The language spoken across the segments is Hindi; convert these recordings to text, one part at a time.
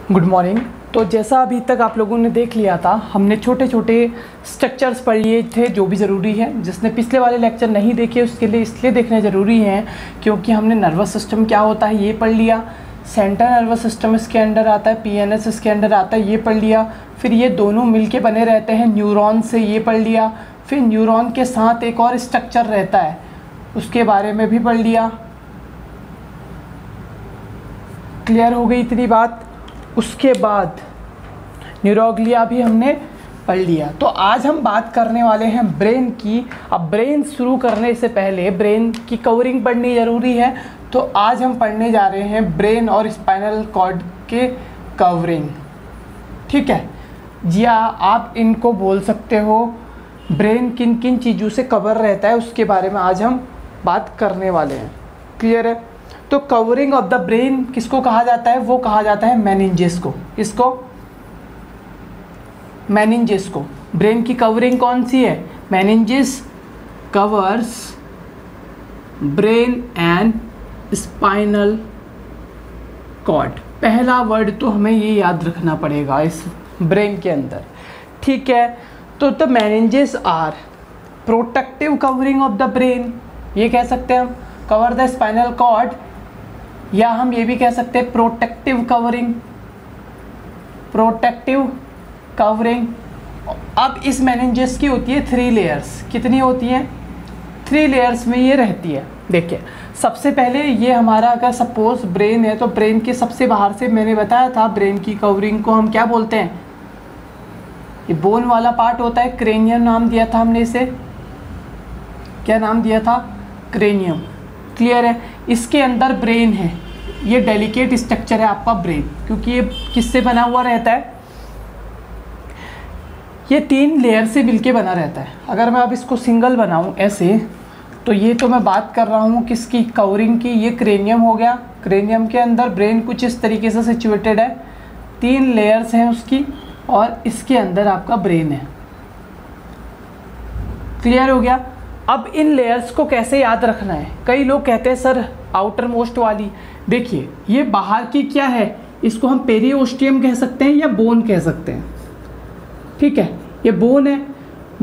Good morning. तो जैसा अभी तक आप लोगों ने देख लिया था, हमने छोटे छोटे स्ट्रक्चर्स पढ़ लिए थे जो भी ज़रूरी है। जिसने पिछले वाले लेक्चर नहीं देखे उसके लिए इसलिए देखने ज़रूरी हैं क्योंकि हमने नर्वस सिस्टम क्या होता है ये पढ़ लिया, सेंट्रल नर्वस सिस्टम इसके अंडर आता है, पीएनएस इसके अंडर आता है, ये पढ़ लिया। फिर ये दोनों मिलके बने रहते हैं न्यूरॉन से, ये पढ़ लिया। फिर न्यूरॉन के साथ एक और स्ट्रक्चर रहता है उसके बारे में भी पढ़ लिया। क्लियर हो गई इतनी बात। उसके बाद न्यूरोग्लिया भी हमने पढ़ लिया। तो आज हम बात करने वाले हैं ब्रेन की। अब ब्रेन शुरू करने से पहले ब्रेन की कवरिंग पढ़नी ज़रूरी है, तो आज हम पढ़ने जा रहे हैं ब्रेन और स्पाइनल कॉर्ड के कवरिंग। ठीक है जी हाँ, आप इनको बोल सकते हो। ब्रेन किन किन चीज़ों से कवर रहता है उसके बारे में आज हम बात करने वाले हैं। क्लियर है। तो कवरिंग ऑफ द ब्रेन किसको कहा जाता है? वो कहा जाता है मेनिंजेस को। इसको मेनिंजेस को। ब्रेन की कवरिंग कौन सी है? Meninges covers brain and spinal cord. पहला वर्ड तो हमें ये याद रखना पड़ेगा इस ब्रेन के अंदर। ठीक है। तो the meninges are protective covering of the brain, ये कह सकते हैं हम, कवर द स्पाइनल कॉर्ड, या हम ये भी कह सकते हैं प्रोटेक्टिव कवरिंग। Protective covering. अब इस मेनिंजेस की होती है 3 लेयर्स। कितनी होती हैं? 3 लेयर्स में ये रहती है। देखिए, सबसे पहले ये हमारा अगर सपोज ब्रेन है तो ब्रेन के सबसे बाहर से मैंने बताया था ब्रेन की कवरिंग को हम क्या बोलते हैं? ये बोन वाला पार्ट होता है, क्रेनियम नाम दिया था हमने इसे। क्या नाम दिया था? क्रेनियम। क्लियर है। इसके अंदर ब्रेन है। ये डेलिकेट स्ट्रक्चर है आपका ब्रेन, क्योंकि ये किससे बना हुआ रहता है? ये 3 लेयर से मिलके बना रहता है। अगर मैं अब इसको सिंगल बनाऊं ऐसे, तो ये तो मैं बात कर रहा हूँ किसकी? कवरिंग की। ये क्रेनियम हो गया। क्रेनियम के अंदर ब्रेन कुछ इस तरीके से सिचुएटेड है। 3 लेयर्स हैं उसकी, और इसके अंदर आपका ब्रेन है। क्लियर हो गया। अब इन लेयर्स को कैसे याद रखना है? कई लोग कहते हैं सर आउटर मोस्ट वाली। देखिए, ये बाहर की क्या है? इसको हम पेरिओस्टियम कह सकते हैं या बोन कह सकते हैं। ठीक है, ये बोन है।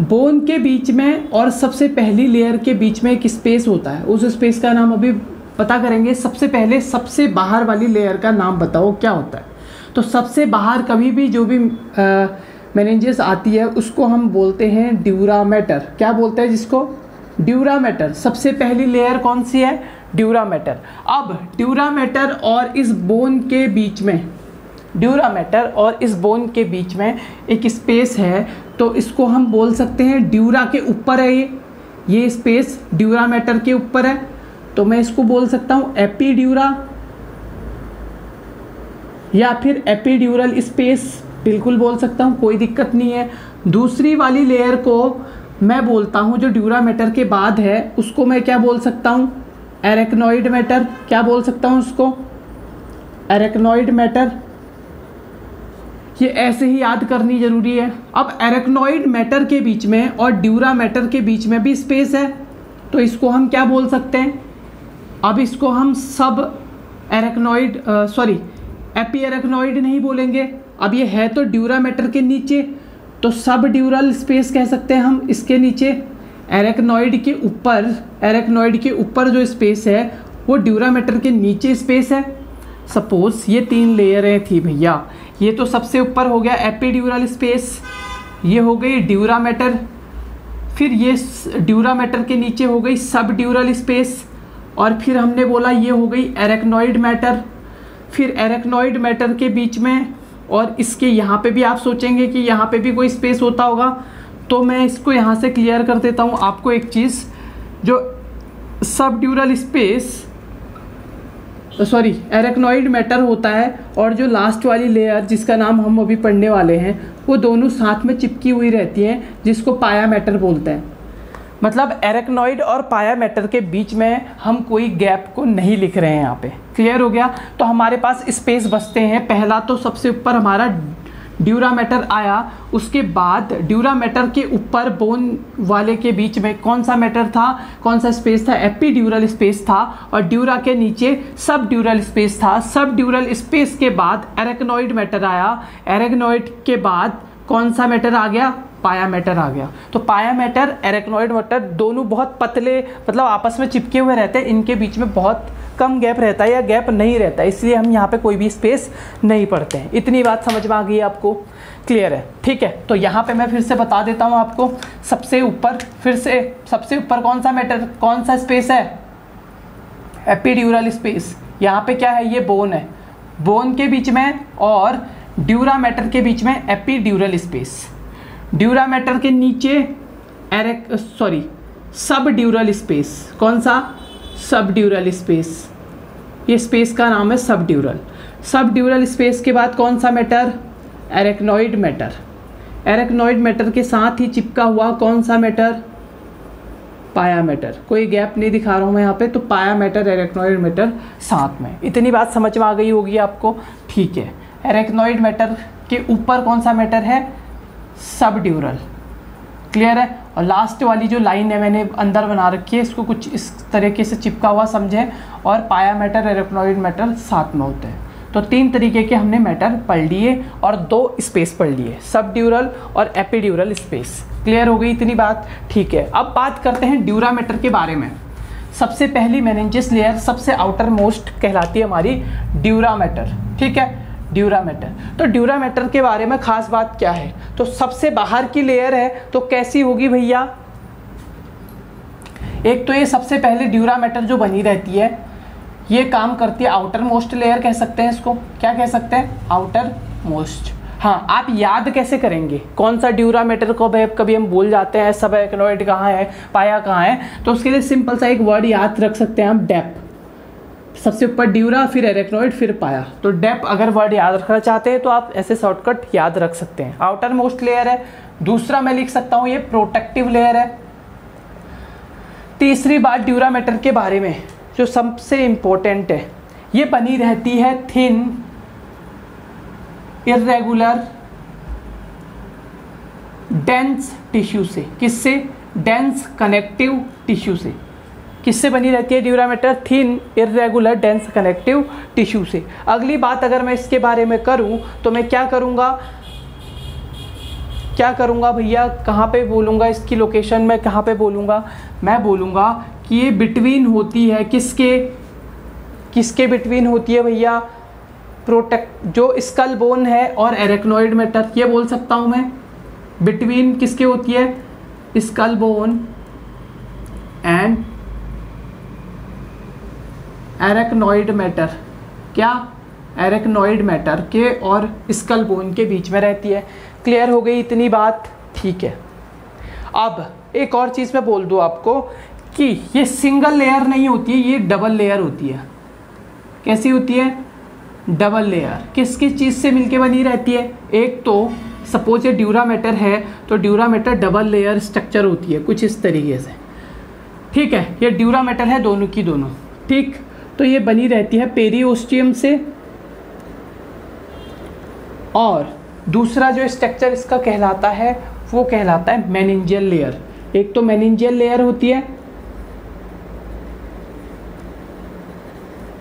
बोन के बीच में और सबसे पहली लेयर के बीच में एक स्पेस होता है। उस स्पेस का नाम अभी पता करेंगे। सबसे पहले सबसे बाहर वाली लेयर का नाम बताओ क्या होता है? तो सबसे बाहर कभी भी जो भी मेनिंजेस आती है उसको हम बोलते हैं ड्यूरामेटर। क्या बोलते हैं जिसको? ड्यूरामेटर। सबसे पहली लेयर कौन सी है? ड्यूरामेटर। अब ड्यूरामेटर और इस बोन के बीच में, ड्यूरामेटर और इस बोन के बीच में एक स्पेस है, तो इसको हम बोल सकते हैं ड्यूरा के ऊपर है। ये स्पेस ड्यूरामेटर के ऊपर है, तो मैं इसको बोल सकता हूँ एपीड्यूरा या फिर एपीड्यूरल स्पेस, बिल्कुल बोल सकता हूँ, कोई दिक्कत नहीं है। दूसरी वाली लेयर को मैं बोलता हूँ जो ड्यूरामेटर के बाद है, उसको मैं क्या बोल सकता हूँ? Arachnoid matter. क्या बोल सकता हूँ उसको? Arachnoid matter. ये ऐसे ही याद करनी जरूरी है। अब एरेक्नॉइड मैटर के बीच में और ड्यूरामेटर के बीच में भी स्पेस है, तो इसको हम क्या बोल सकते हैं? अब इसको हम सब एरेक्नॉइड एपी एरेक्नॉइड नहीं बोलेंगे। अब ये है तो ड्यूरामेटर के नीचे, तो सब ड्यूरल स्पेस कह सकते हैं हम इसके नीचे। एरेक्नॉइड के ऊपर जो स्पेस है वो ड्यूरामेटर के नीचे स्पेस है। सपोज ये 3 लेयरें थी भैया। ये तो सबसे ऊपर हो गया एपीड्यूरल स्पेस, ये हो गई ड्यूरामेटर। फिर ये ड्यूरामेटर के नीचे हो गई सब ड्यूरल स्पेस, और फिर हमने बोला ये हो गई एरेक्नॉइड मैटर। फिर एरेक्नॉइड मैटर के बीच में और इसके यहाँ पे भी आप सोचेंगे कि यहाँ पे भी कोई स्पेस होता होगा, तो मैं इसको यहाँ से क्लियर कर देता हूँ आपको एक चीज़। जो सब ड्यूरल स्पेस एरेक्नॉइड मैटर होता है और जो लास्ट वाली लेयर जिसका नाम हम अभी पढ़ने वाले हैं, वो दोनों साथ में चिपकी हुई रहती हैं, जिसको पाया मैटर बोलते हैं। मतलब एरेक्नॉइड और पाया मैटर के बीच में हम कोई गैप को नहीं लिख रहे हैं यहाँ पे। क्लियर हो गया। तो हमारे पास स्पेस बचते हैं। पहला तो सबसे ऊपर हमारा ड्यूरा मैटर आया, उसके बाद ड्यूरा मैटर के ऊपर बोन वाले के बीच में कौन सा मैटर था, कौन सा स्पेस था, एपीड्यूरल स्पेस था, और ड्यूरा के नीचे सब ड्यूरल स्पेस था। सब ड्यूरल स्पेस के बाद एरेक्नोइड मैटर आया, एरेक्नोइड के बाद कौन सा मैटर आ गया, पाया मैटर आ गया। तो पाया मैटर, एरेक्नोइड मैटर दोनों बहुत पतले, मतलब आपस में चिपके हुए रहते हैं, इनके बीच में बहुत कम गैप रहता है या गैप नहीं रहता है, इसलिए हम यहाँ पे कोई भी स्पेस नहीं पढ़ते हैं। इतनी बात समझ में आ गई आपको, क्लियर है? ठीक है, तो यहाँ पे मैं फिर से बता देता हूँ आपको। सबसे ऊपर, फिर से सबसे ऊपर कौन सा मैटर, कौन सा स्पेस है, एपीड्यूरल स्पेस। यहाँ पे क्या है, ये बोन है, बोन के बीच में और ड्यूरा मैटर के बीच में एपीड्यूरल स्पेस। ड्यूरा मैटर के नीचे सब ड्यूरल स्पेस। कौन सा, सब ड्यूरल स्पेस, ये स्पेस का नाम है सब ड्यूरल। सब ड्यूरल स्पेस के बाद कौन सा matter, arachnoid matter. Arachnoid matter के साथ ही चिपका हुआ कौन सा मैटर, पाया मैटर। कोई गैप नहीं दिखा रहा हूँ मैं यहाँ पे, तो पाया मैटर, एरेक्नोइड मैटर साथ में। इतनी बात समझ में आ गई होगी आपको, ठीक है। एरेक्नोइड मैटर के ऊपर कौन सा मैटर है, सब ड्यूरल, क्लियर है। और लास्ट वाली जो लाइन है मैंने अंदर बना रखी है, इसको कुछ इस तरीके से चिपका हुआ समझें, और पाया मैटर, एरेक्नोइड मैटर साथ में होते हैं। तो 3 तरीके के हमने मैटर पढ़ लिए और 2 स्पेस पढ़ लिए, सब ड्यूरल और एपीड्यूरल स्पेस। क्लियर हो गई इतनी बात, ठीक है। अब बात करते हैं ड्यूरा मैटर के बारे में। सबसे पहली मेनिंजेस लेयर सबसे आउटर मोस्ट कहलाती है हमारी ड्यूरा मैटर, ठीक है, ड्यूरा मैटर। तो ड्यूरा मैटर के बारे में खास बात क्या है, तो सबसे बाहर की लेयर है, तो कैसी होगी भैया, एक तो ये सबसे पहले ड्यूरा मैटर जो बनी रहती है, ये काम करती है आउटर मोस्ट लेयर, कह सकते हैं इसको, क्या कह सकते हैं, आउटर मोस्ट। हाँ, आप याद कैसे करेंगे कौन सा ड्यूरा मैटर को, कभी हम भूल जाते हैं सब एरेक्नोइड कहाँ है, पाया कहाँ है, तो उसके लिए सिंपल सा एक वर्ड याद रख सकते हैं हम, डेप। सबसे ऊपर ड्यूरा, फिर एरेक्नोइड, फिर पाया। तो डेप अगर वर्ड याद रखना चाहते हैं तो आप ऐसे शॉर्टकट याद रख सकते हैं, आउटर मोस्ट लेयर है। दूसरा मैं लिख सकता हूँ ये प्रोटेक्टिव लेयर है। तीसरी बात ड्यूरा मैटर के बारे में जो सबसे इंपॉर्टेंट है, ये बनी रहती है थिन इर्रेगुलर डेंस टिश्यू से। किससे, डेंस कनेक्टिव टिश्यू से। किससे बनी रहती है dura mater, thin irregular dense connective tissue से। अगली बात अगर मैं इसके बारे में करूं तो मैं क्या करूंगा भैया, कहाँ पे बोलूँगा, इसकी लोकेशन में कहाँ पे बोलूँगा, मैं बोलूँगा कि ये बिटवीन होती है, किसके बिटवीन होती है भैया, प्रोटेक्ट जो स्कल बोन है और एरेक्नोइड मैटर, ये बोल सकता हूँ मैं, बिटवीन किसके होती है, skull bone and arachnoid matter. क्या, एरेक्नोइड मैटर के और स्कल बोन के बीच में रहती है। क्लियर हो गई इतनी बात, ठीक है। अब एक और चीज़ मैं बोल दूँ आपको कि ये सिंगल लेयर नहीं होती है, ये डबल लेयर होती है। कैसी होती है, डबल लेयर। किस किस चीज़ से मिलके बनी रहती है, एक तो सपोज ये ड्यूरा मैटर है, तो dura mater double layer structure होती है कुछ इस तरीके से, ठीक है। ये ड्यूरा मैटर है दोनों की दोनों, ठीक। तो ये बनी रहती है पेरिओस्टियम से, और दूसरा जो स्ट्रक्चर इसका कहलाता है वो कहलाता है मेनिंजियल लेयर। एक तो मेनिंजियल लेयर होती है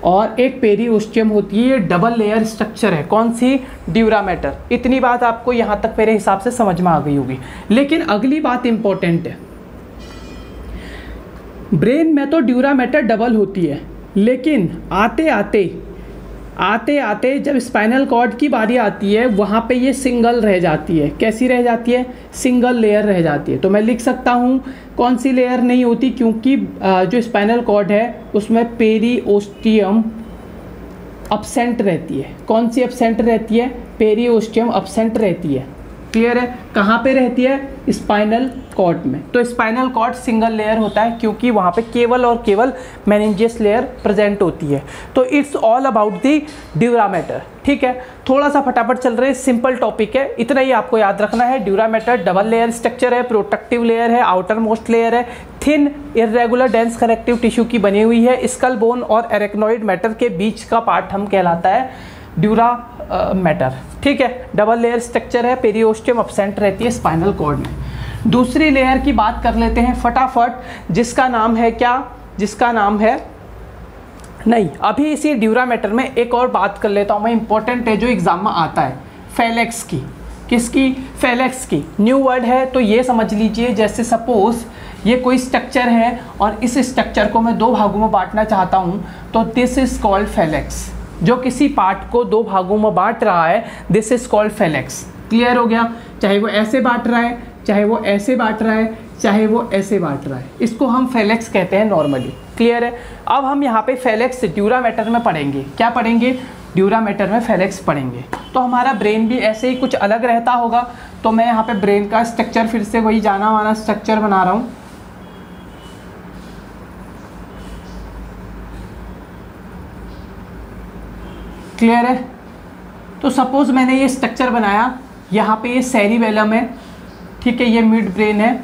और एक पेरिओस्टियम होती है। ये डबल लेयर स्ट्रक्चर है, कौन सी, ड्यूरा मैटर। इतनी बात आपको यहाँ तक मेरे हिसाब से समझ में आ गई होगी। लेकिन अगली बात इंपॉर्टेंट है, ब्रेन में तो ड्यूरा मैटर डबल होती है, लेकिन आते आते जब स्पाइनल कॉर्ड की बारी आती है वहाँ पे ये सिंगल रह जाती है। कैसी रह जाती है, सिंगल लेयर रह जाती है। तो मैं लिख सकता हूँ कौन सी लेयर नहीं होती, क्योंकि जो स्पाइनल कॉर्ड है उसमें पेरिओस्टियम अब्सेंट रहती है। कौन सी अब्सेंट रहती है, पेरिओस्टियम अब्सेंट रहती है। क्लियर है, कहाँ पे रहती है, स्पाइनल कॉर्ड में। तो स्पाइनल कॉर्ड सिंगल लेयर होता है क्योंकि वहाँ पे केवल और केवल मेनिंजियस लेयर प्रेजेंट होती है। तो it's all about the dura mater, ठीक है। थोड़ा सा फटाफट चल रहे, सिंपल टॉपिक है, इतना ही आपको याद रखना है। Dura mater double layer structure है, प्रोटेक्टिव लेयर है, आउटर मोस्ट लेयर है, thin irregular dense connective tissue की बनी हुई है। स्कल बोन और एरेक्नोइड मैटर के बीच का पार्ट हम कहलाता है ड्यूरा मैटर, ठीक है। डबल लेयर स्ट्रक्चर है, पेरिओस्टियम एब्सेंट रहती है स्पाइनल कॉर्ड में। दूसरी लेयर की बात कर लेते हैं फटाफट, जिसका नाम है क्या, जिसका नाम है, नहीं अभी इसी ड्यूरा मैटर में एक और बात कर लेता हूँ मैं, इंपॉर्टेंट है जो एग्जाम में आता है, फेलेक्स की। किसकी? फेलेक्स की। न्यू वर्ड है तो ये समझ लीजिए, जैसे सपोज ये कोई स्ट्रक्चर है और इस स्ट्रक्चर को मैं दो भागों में बांटना चाहता हूँ, तो दिस इज कॉल्ड फेलेक्स। जो किसी पार्ट को दो भागों में बांट रहा है, this is called Flix. Clear हो गया? चाहे वो ऐसे बांट रहा है, चाहे वो ऐसे बांट रहा है, चाहे वो ऐसे बांट रहा है, इसको हम फेलेक्स कहते हैं नॉर्मली। क्लियर है? अब हम यहाँ पे फेलेक्स ड्यूरा मैटर में पढ़ेंगे। क्या पढ़ेंगे? ड्यूरा मैटर में फेलेक्स पढ़ेंगे। तो हमारा ब्रेन भी ऐसे ही कुछ अलग रहता होगा। तो मैं यहाँ पे ब्रेन का स्ट्रक्चर फिर से वही जाना माना स्ट्रक्चर बना रहा हूँ। क्लियर है? तो सपोज मैंने ये स्ट्रक्चर बनाया, यहाँ पे ये सेरिबेलम है, ठीक है, ये मिड ब्रेन है,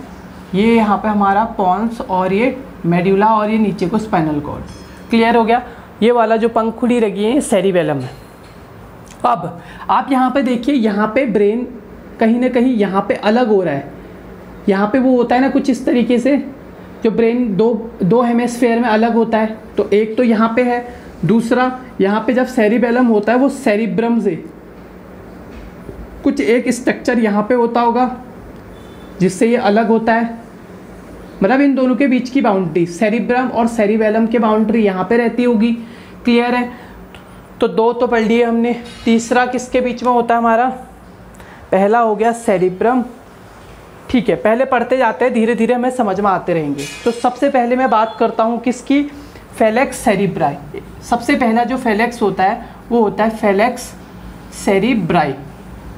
ये यहाँ पे हमारा पॉन्स और ये मेड्यूला और ये नीचे को स्पाइनल कॉर्ड। क्लियर हो गया? ये वाला जो पंखुड़ी लगी है सेरिबेलम है। अब आप यहाँ पे देखिए, यहाँ पे ब्रेन कहीं ना कहीं यहाँ पे अलग हो रहा है। यहाँ पे वो होता है ना कुछ इस तरीके से, जो ब्रेन दो हेमिस्फीयर में अलग होता है। तो एक तो यहाँ पे है, दूसरा यहाँ पे जब सेरिबेलम होता है वो सेरिब्रम से कुछ एक स्ट्रक्चर यहाँ पे होता होगा जिससे ये अलग होता है। मतलब इन दोनों के बीच की बाउंड्री, सेरिब्रम और सेरिबेलम के बाउंड्री यहाँ पे रहती होगी। क्लियर है? तो दो तो पढ़ लिए हमने। तीसरा किसके बीच में होता है हमारा? पहला हो गया सेरिब्रम, ठीक है। पहले पढ़ते जाते हैं, धीरे धीरे हमें समझ में आते रहेंगे। तो सबसे पहले मैं बात करता हूँ किसकी? Flix cerebri. सबसे पहला जो फेलेक्स होता है वो होता है फेलेक्स सेरिब्राई।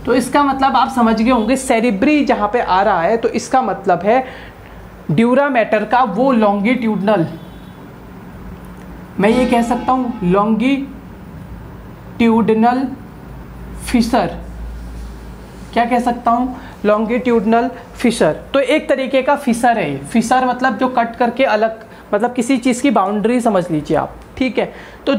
तो इसका मतलब आप समझ गए होंगे, सेरिब्री जहाँ पे आ रहा है तो इसका मतलब है ड्यूरा मैटर का वो लॉन्गिट्यूडनल, मैं ये कह सकता हूँ लॉन्गिट्यूडनल फिशर। क्या कह सकता हूँ? Longitudinal fissure. तो एक तरीके का फिशर है ये। फिशर मतलब जो कट करके अलग, मतलब किसी चीज़ की बाउंड्री समझ लीजिए आप, ठीक है। तो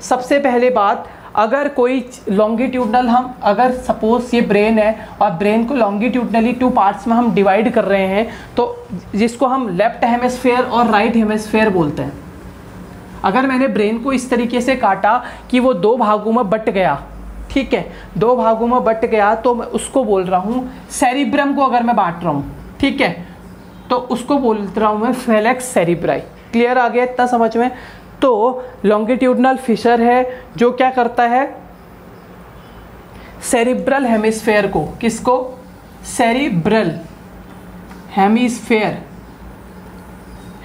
सबसे पहले बात, अगर कोई लॉन्गिट्यूडनल, हम अगर सपोज ये ब्रेन है और ब्रेन को लॉन्गिट्यूडनली टू पार्ट्स में हम डिवाइड कर रहे हैं, तो जिसको हम लेफ्ट हेमिस्फीयर और राइट हेमिस्फीयर बोलते हैं। अगर मैंने ब्रेन को इस तरीके से काटा कि वो दो भागों में बट गया, ठीक है, दो भागों में बट गया, तो मैं उसको बोल रहा हूँ सेरिब्रम को अगर मैं बांट रहा हूँ, ठीक है, तो उसको बोल रहा हूँ मैं फेलेक्स सेरिब्राई। क्लियर आ गया इतना समझ में? तो लॉन्गिट्यूडनल फिशर है जो क्या करता है, सेरिब्रल हेमिस्फेयर को, किसको? सेरिब्रल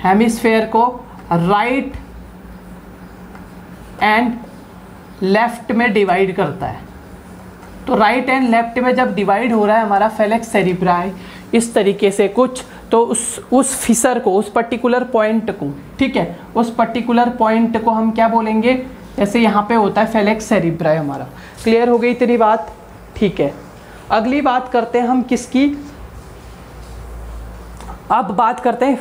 हेमिस्फेयर को राइट एंड लेफ्ट में डिवाइड करता है। तो राइट एंड लेफ्ट में जब डिवाइड हो रहा है हमारा फेलेक्स सेरिब्राई इस तरीके से कुछ, तो उस फिशर को, उस पर्टिकुलर पॉइंट को, ठीक है, उस पर्टिकुलर पॉइंट को हम क्या बोलेंगे? जैसे यहाँ पे होता है फेलेक्स सेरिब्राई हमारा। क्लियर हो गई तेरी बात? ठीक है। अगली बात करते हैं हम किसकी? अब बात करते हैं,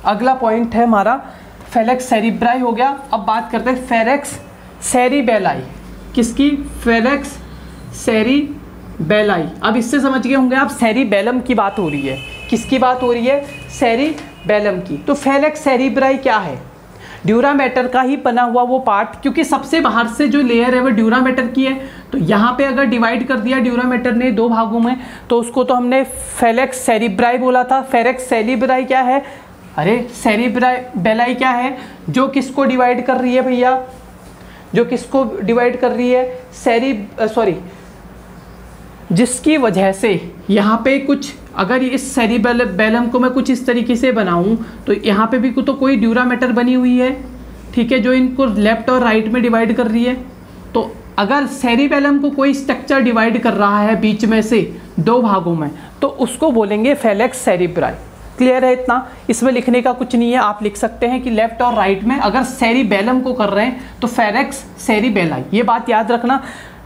अगला पॉइंट है हमारा फेलेक्स सेरिब्राई हो गया। अब बात करते हैं फेलेक्स सेरिबेलाई। किसकी? Flix cerebelli. अब इससे समझ गए होंगे आप, सेरिबेलम की बात हो रही है। किसकी बात हो रही है? सेरिबेलम की। तो फेलेक्स सेरिब्राई क्या है? ड्यूरा मैटर का ही बना हुआ वो पार्ट, क्योंकि सबसे बाहर से जो लेयर है वो ड्यूरा मैटर की है। तो यहाँ पे अगर डिवाइड कर दिया ड्यूरा मैटर ने दो भागों में, तो उसको तो हमने फेलेक्स सेरिब्राई बोला था। फेलेक्स सेरिब्राई क्या है? अरे सेरिबेलाई क्या है? जो किसको डिवाइड कर रही है भैया? जो किसको डिवाइड कर रही है? जिसकी वजह से यहाँ पे कुछ, अगर इस सेरिबेलम को मैं कुछ इस तरीके से बनाऊं, तो यहाँ पे भी तो कोई ड्यूरा मैटर बनी हुई है, ठीक है, जो इनको लेफ्ट और राइट में डिवाइड कर रही है। तो अगर सेरिबेलम को कोई स्ट्रक्चर डिवाइड कर रहा है बीच में से दो भागों में, तो उसको बोलेंगे फेलेक्स सेरिब्राई। क्लियर है इतना? इसमें लिखने का कुछ नहीं है, आप लिख सकते हैं कि लेफ्ट और राइट में अगर सेरिबेलम को कर रहे हैं तो फेलेक्स सेरिबेलाई। ये बात याद रखना,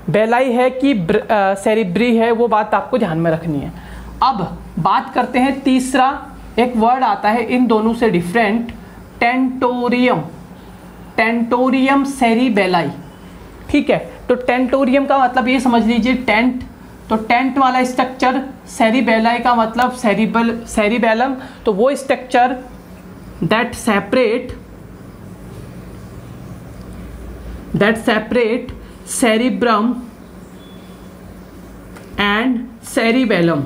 बेलाई है कि सेरिब्री है, वो बात आपको ध्यान में रखनी है। अब बात करते हैं तीसरा, एक वर्ड आता है इन दोनों से डिफरेंट, टेंटोरियम सेरिबेलाई। ठीक है, तो टेंटोरियम का मतलब ये समझ लीजिए टेंट, तो टेंट वाला स्ट्रक्चर, सेरिबेलाई का मतलब सेरिबेलम, तो वो structure that separate cerebrum and cerebellum.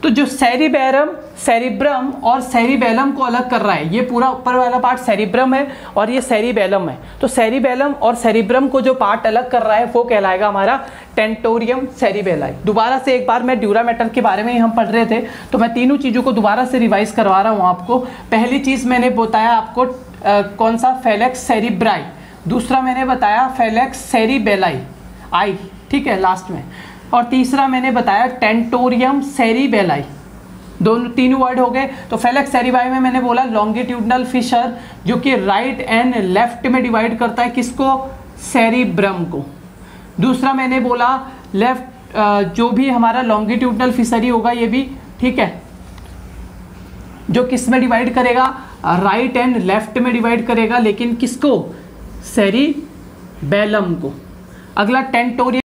तो जो सेरिब्रम और सेरिबेलम को अलग कर रहा है, ये पूरा ऊपर वाला पार्ट सेरिब्रम है और ये सेरिबेलम है, तो सेरिबेलम और सेरिब्रम को जो पार्ट अलग कर रहा है वो कहलाएगा हमारा टेंटोरियम सेरिबेलाई। दोबारा से एक बार, मैं ड्यूरामेटर के बारे में ही हम पढ़ रहे थे, तो मैं तीनों चीज़ों को दोबारा से रिवाइज करवा रहा हूँ आपको। पहली चीज़ मैंने बताया आपको कौन सा, फेलेक्स सेरिब्राई। दूसरा मैंने बताया फेलेक्स सेरिबेलाई, आई, ठीक है, लास्ट में। और तीसरा मैंने बताया टेंटोरियम सेरिबेलाई। तीनों वर्ड हो गए। तो फेलेक्स सेरिबाई में मैंने बोला लॉन्गिट्यूडनल फिशर, जो कि राइट एंड लेफ्ट में डिवाइड करता है किसको, सेरिब्रम को। दूसरा मैंने बोला लेफ्ट, जो भी हमारा लॉन्गिट्यूडनल फिशरी होगा ये भी, ठीक है, जो किस में डिवाइड करेगा, राइट एंड लेफ्ट में डिवाइड करेगा, लेकिन किसको, सेरिबेलम को। अगला टेंटोरियम